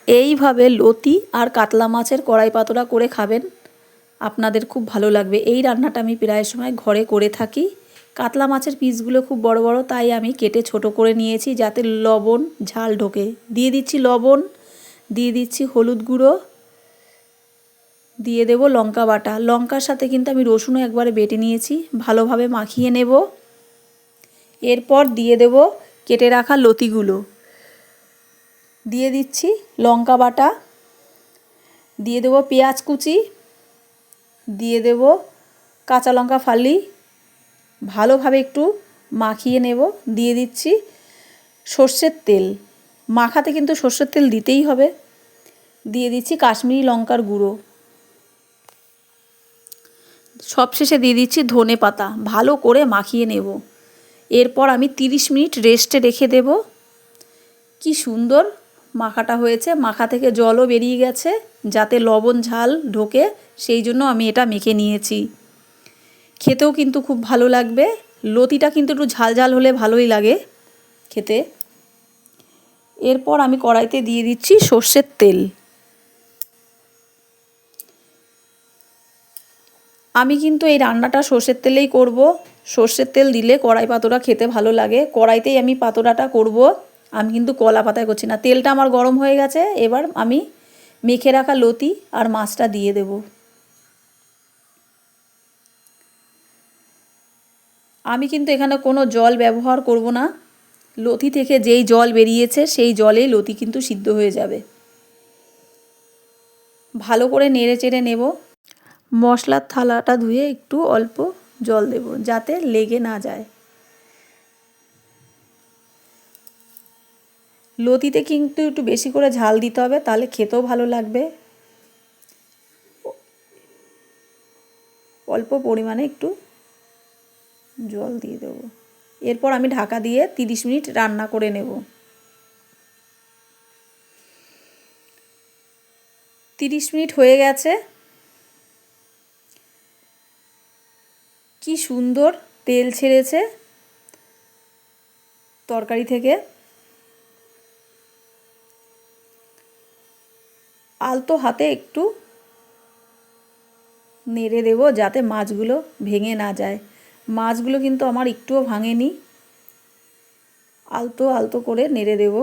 এইভাবে লতি আর কাতলা মাছের কড়াই পাতোড়া করে খাবেন, আপনাদের খুব ভালো লাগবে। এই রান্নাটা আমি প্রায় সময় ঘরে করে থাকি। কাতলা মাছের পিসগুলো খুব বড় বড়, তাই আমি কেটে ছোট করে নিয়েছি যাতে লবণ ঝাল ঢোকে। দিয়ে দিচ্ছি লবণ, দিয়ে দিচ্ছি হলুদ গুঁড়ো, দিয়ে দেব লঙ্কা বাটা। লঙ্কার সাথে কিন্তু আমি রসুনও একবারে বেটে নিয়েছি, ভালোভাবে মাখিয়ে নেব। এরপর দিয়ে দেব কেটে রাখা লতিগুলো, দিয়ে দিচ্ছি লঙ্কা বাটা, দিয়ে দেব পেঁয়াজ কুচি, দিয়ে দেব কাঁচা লঙ্কা ফালি, ভালোভাবে একটু মাখিয়ে নেব। দিয়ে দিচ্ছি সর্ষের তেল, মাখাতে কিন্তু সর্ষের তেল দিতেই হবে। দিয়ে দিচ্ছি কাশ্মীরি লঙ্কার গুঁড়ো, সবশেষে দিয়ে দিচ্ছি ধনে পাতা। ভালো করে মাখিয়ে নেব। এরপর আমি 30 মিনিট রেস্টে রেখে দেব। কি সুন্দর মাখাটা হয়েছে, মাখা থেকে জলও বেরিয়ে গেছে যাতে লবণ ঝাল ঢোকে, সেই জন্য আমি এটা মেখে নিয়েছি। খেতেও কিন্তু খুব ভালো লাগবে। লতিটা কিন্তু একটু ঝাল ঝাল হলে ভালোই লাগে খেতে। এরপর আমি কড়াইতে দিয়ে দিচ্ছি সর্ষের তেল। আমি কিন্তু এই রান্নাটা সর্ষের তেলেই করব। সর্ষের তেল দিলে কড়াই পাতোড়া খেতে ভালো লাগে। কড়াইতেই আমি পাতোড়াটা করব, আমি কিন্তু কলা পাতায় করছি না। তেলটা আমার গরম হয়ে গেছে, এবার আমি মেখে রাখা লতি আর মাছটা দিয়ে দেব। আমি কিন্তু এখানে কোনো জল ব্যবহার করব না। লতি থেকে যেই জল বেরিয়েছে সেই জলেই লতি কিন্তু সিদ্ধ হয়ে যাবে। ভালো করে নেড়ে চেড়ে নেব। মশলার থালাটা ধুয়ে একটু অল্প জল দেব যাতে লেগে না যায়। লতিতে কিন্তু একটু বেশি করে ঝাল দিতে হবে, তাহলে খেতেও ভালো লাগবে। অল্প পরিমাণে একটু জল দিয়ে দেব। এরপর আমি ঢাকা দিয়ে 30 মিনিট রান্না করে নেব। 30 মিনিট হয়ে গেছে। কি সুন্দর তেল ছেড়েছে তরকারি থেকে। আলতো হাতে একটু নেড়ে দেব যাতে মাছগুলো ভেঙে না যায়। মাছগুলো কিন্তু আমার একটুও ভাঙেনি। আলতো আলতো করে নেড়ে দেব।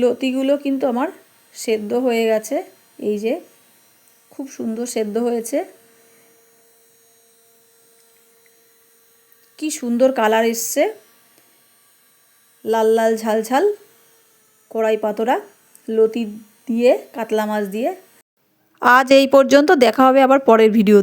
লতিগুলো কিন্তু আমার সেদ্ধ হয়ে গেছে, এই যে খুব সুন্দর সেদ্ধ হয়েছে। কি সুন্দর কালার এসছে, লাল লাল ঝাল ঝাল কড়াই পাতোড়া লতি দিয়ে কাতলা মাছ দিয়ে। আজ এই পর্যন্ত, দেখা হবে আবার পরের ভিডিওতে।